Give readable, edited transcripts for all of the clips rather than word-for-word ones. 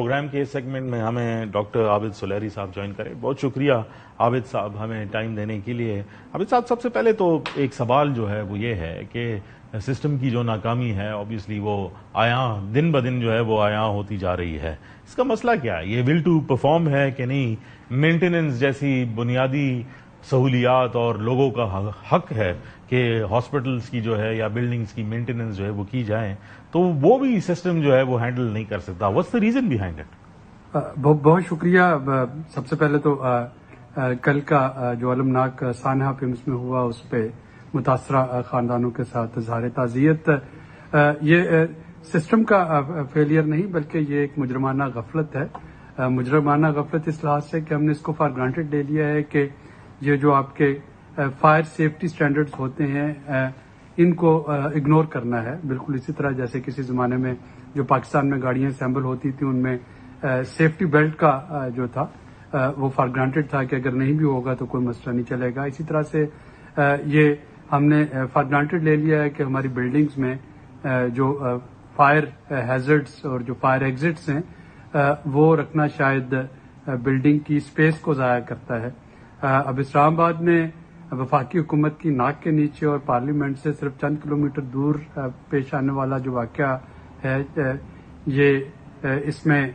Programme کے segment میں ہمیں ڈاکٹر عابد سلیری صاحب جوائن کریں. بہت شکریہ عابد صاحب ہمیں ٹائم دینے کے لیے. عابد صاحب سب سے پہلے تو ایک سوال جو ہے وہ یہ ہے کہ سسٹم کی جو ناکامی ہے اوبیسلی وہ دن بدن جو ہے وہ عیاں ہوتی جا رہی ہے. اس کا مسئلہ کیا ہے؟ یہ ول ٹو پرفارم ہے کہ نہیں؟ مینٹیننس جیسی بنیادی سہولیات اور لوگوں کا حق ہے کہ ہاسپٹلس کی جو ہے یا بلڈنگز کی مینٹیننس جو ہے وہ کی جائیں, تو وہ بھی سسٹم جو ہے وہ ہینڈل نہیں کر سکتا. What's the reason behind it? بہت شکریہ. سب سے پہلے تو کل کا جو المناک سانحہ فلمز میں ہوا اس پہ متاثرہ خاندانوں کے ساتھ اظہار تعزیت. یہ سسٹم کا فیلئر نہیں بلکہ یہ ایک مجرمانہ غفلت ہے. مجرمانہ غفلت اس لحاظ سے کہ ہم نے اس کو فار گرانٹیڈ لے لیا ہے کہ یہ جو آپ کے فائر سیفٹی سٹینڈرڈز ہوتے ہیں ان کو اگنور کرنا ہے. بالکل اسی طرح جیسے کسی زمانے میں جو پاکستان میں گاڑیاں اسمبل ہوتی تھیں ان میں سیفٹی بیلٹ کا جو تھا وہ فار گرانٹیڈ تھا کہ اگر نہیں بھی ہوگا تو کوئی مسئلہ نہیں چلے گا. اسی طرح سے یہ ہم نے فار گرانٹیڈ لے لیا ہے کہ ہماری بلڈنگز میں جو فائر ہیزرڈز اور جو فائر ایگزٹس ہیں وہ رکھنا شاید بلڈنگ کی اسپیس کو ضائع کرتا ہے. اب اسلام آباد میں وفاقی حکومت کی ناک کے نیچے اور پارلیمنٹ سے صرف چند کلومیٹر دور پیش آنے والا جو واقعہ ہے یہ اس میں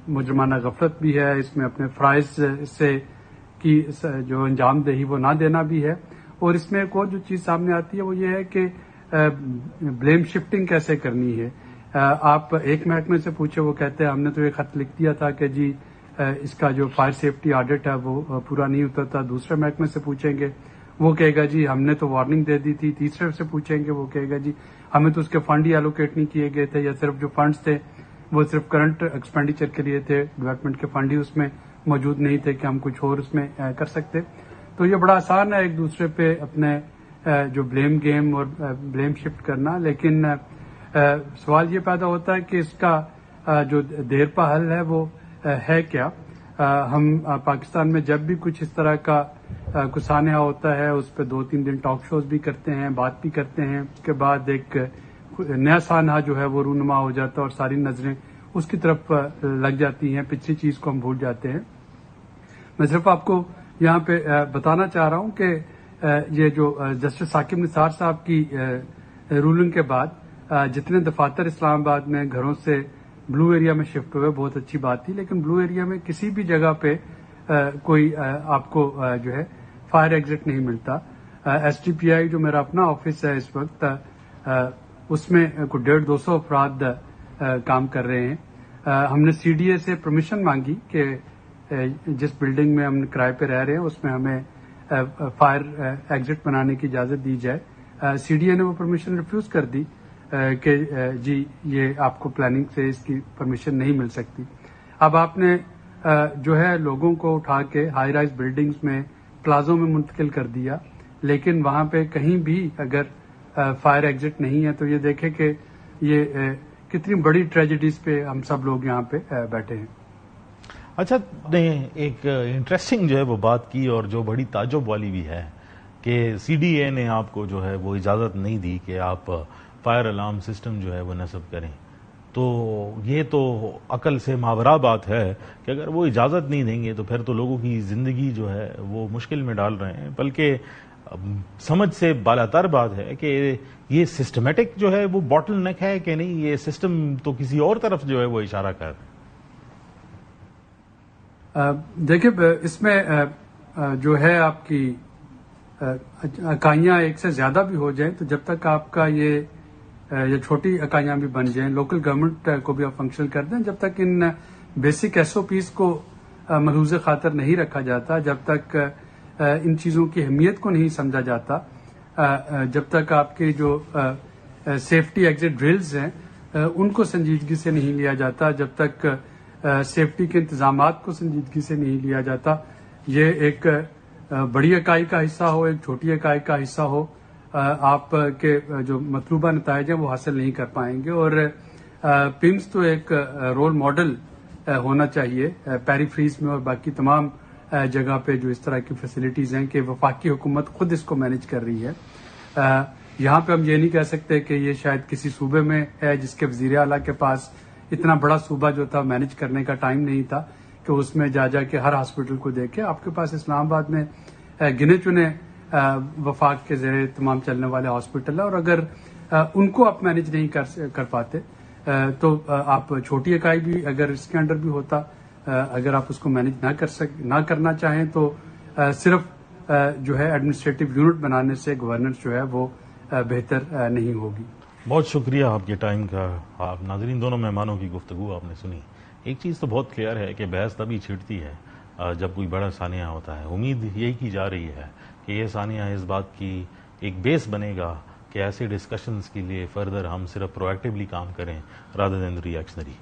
مجرمانہ غفلت بھی ہے, اس میں اپنے فرائض سے کی جو انجام دہی وہ نہ دینا بھی ہے. اور اس میں ایک اور جو چیز سامنے آتی ہے وہ یہ ہے کہ بلیم شفٹنگ کیسے کرنی ہے. آپ ایک محکمے سے پوچھے وہ کہتے ہیں ہم نے تو یہ خط لکھ دیا تھا کہ جی اس کا جو فائر سیفٹی آڈٹ ہے وہ پورا نہیں اترتا. دوسرے محکمے سے پوچھیں گے وہ کہے گا جی ہم نے تو وارننگ دے دی تھی. تیسرے سے پوچھیں گے وہ کہے گا جی ہمیں تو اس کے فنڈ ہی ایلوکیٹ نہیں کیے گئے تھے, یا صرف جو فنڈز تھے وہ صرف کرنٹ ایکسپینڈیچر کے لیے تھے, ڈیولپمنٹ کے فنڈ ہی اس میں موجود نہیں تھے کہ ہم کچھ اور اس میں کر سکتے. تو یہ بڑا آسان ہے ایک دوسرے پہ اپنے جو بلیم گیم اور بلیم شفٹ کرنا. لیکن سوال یہ پیدا ہوتا ہے کہ اس کا جو دیر پا حل ہے وہ ہے کیا. ہم پاکستان میں جب بھی کچھ اس طرح کا کچھ سانحہ ہوتا ہے اس پہ 2-3 دن ٹاک شوز بھی کرتے ہیں, بات بھی کرتے ہیں, اس کے بعد ایک نیا سانحہ جو ہے وہ رونما ہو جاتا ہے اور ساری نظریں اس کی طرف لگ جاتی ہیں, پچھلی چیز کو ہم بھول جاتے ہیں. میں صرف آپ کو یہاں پہ بتانا چاہ رہا ہوں کہ یہ جو جسٹس ثاقب نثار صاحب کی رولنگ کے بعد جتنے دفاتر اسلام آباد میں گھروں سے بلو ایریا میں شفٹ ہوئے بہت اچھی بات تھی, لیکن بلو ایریا میں کسی بھی جگہ پہ کوئی آپ کو جو ہے فائر ایگزٹ نہیں ملتا. ایس ٹی پی آئی جو میرا اپنا آفس ہے اس وقت اس میں کوئی 150-200 افراد کام کر رہے ہیں. ہم نے سی ڈی اے سے پرمیشن مانگی کہ جس بلڈنگ میں ہم کرائے پہ رہ رہے ہیں اس میں ہمیں فائر ایگزٹ بنانے کی اجازت دی جائے. سی ڈی اے نے وہ پرمیشن ریفیوز کر دی کہ جی یہ آپ کو پلاننگ سے اس کی پرمیشن نہیں مل سکتی. اب آپ نے جو ہے لوگوں کو اٹھا کے ہائی رائز بلڈنگز میں پلازوں میں منتقل کر دیا, لیکن وہاں پہ کہیں بھی اگر فائر ایگزٹ نہیں ہے تو یہ دیکھیں کہ یہ کتنی بڑی ٹریجڈیز پہ ہم سب لوگ یہاں پہ بیٹھے ہیں. اچھا, نے ایک انٹرسٹنگ جو ہے وہ بات کی اور جو بڑی تعجب والی بھی ہے کہ سی ڈی اے نے آپ کو جو ہے وہ اجازت نہیں دی کہ آپ فائر الارم سسٹم جو ہے وہ نصب کریں. تو یہ تو عقل سے ماورا بات ہے کہ اگر وہ اجازت نہیں دیں گے تو پھر تو لوگوں کی زندگی جو ہے وہ مشکل میں ڈال رہے ہیں. بلکہ سمجھ سے بالاتر بات ہے کہ یہ سسٹمیٹک جو ہے وہ باٹل نیک ہے کہ نہیں, یہ سسٹم تو کسی اور طرف جو ہے وہ اشارہ کر رہے ہیں. دیکھیں اس میں جو ہے آپ کی اکائیاں ایک سے زیادہ بھی ہو جائیں تو جب تک آپ کا یہ چھوٹی اکائیاں بھی بن جائیں, لوکل گورنمنٹ کو بھی آپ فنکشن کر دیں, جب تک ان بیسک ایس او پیز کو ملحوظ خاطر نہیں رکھا جاتا, جب تک ان چیزوں کی اہمیت کو نہیں سمجھا جاتا, جب تک آپ کے جو سیفٹی ایگزٹ ڈرلز ہیں ان کو سنجیدگی سے نہیں لیا جاتا, جب تک سیفٹی کے انتظامات کو سنجیدگی سے نہیں لیا جاتا, یہ ایک بڑی اکائی کا حصہ ہو ایک چھوٹی اکائی کا حصہ ہو, آپ کے جو مطلوبہ نتائج ہیں وہ حاصل نہیں کر پائیں گے. اور پمس تو ایک رول ماڈل ہونا چاہیے پیری فریز میں اور باقی تمام جگہ پہ جو اس طرح کی فیسلٹیز ہیں کہ وفاقی حکومت خود اس کو مینج کر رہی ہے. یہاں پہ ہم یہ نہیں کہہ سکتے کہ یہ شاید کسی صوبے میں ہے جس کے وزیر اعلیٰ کے پاس اتنا بڑا صوبہ جو تھا مینج کرنے کا ٹائم نہیں تھا کہ اس میں جا کے ہر ہاسپٹل کو دیکھے. آپ کے پاس اسلام آباد میں گنے چنے وفاق کے زیر تمام چلنے والے ہاسپٹل ہے, اور اگر ان کو آپ مینج نہیں کر پاتے تو آپ چھوٹی اکائی بھی اگر اس کے انڈر بھی ہوتا, اگر آپ اس کو مینج نہ کرنا چاہیں تو صرف جو ہے ایڈمنسٹریٹو یونٹ بنانے سے گورننس جو ہے وہ بہتر نہیں ہوگی. بہت شکریہ آپ کے ٹائم کا. آپ ناظرین, دونوں مہمانوں کی گفتگو آپ نے سنی. ایک چیز تو بہت کلیئر ہے کہ بحث تبھی چھڑتی ہے جب کوئی بڑا سانحہ ہوتا ہے. امید یہی کی جا رہی ہے کہ یہ سانحہ اس بات کی ایک بیس بنے گا کہ ایسے ڈسکشنز کے لیے فردر ہم صرف پرو ایکٹیولی کام کریں رادر دین ری ایکشنری.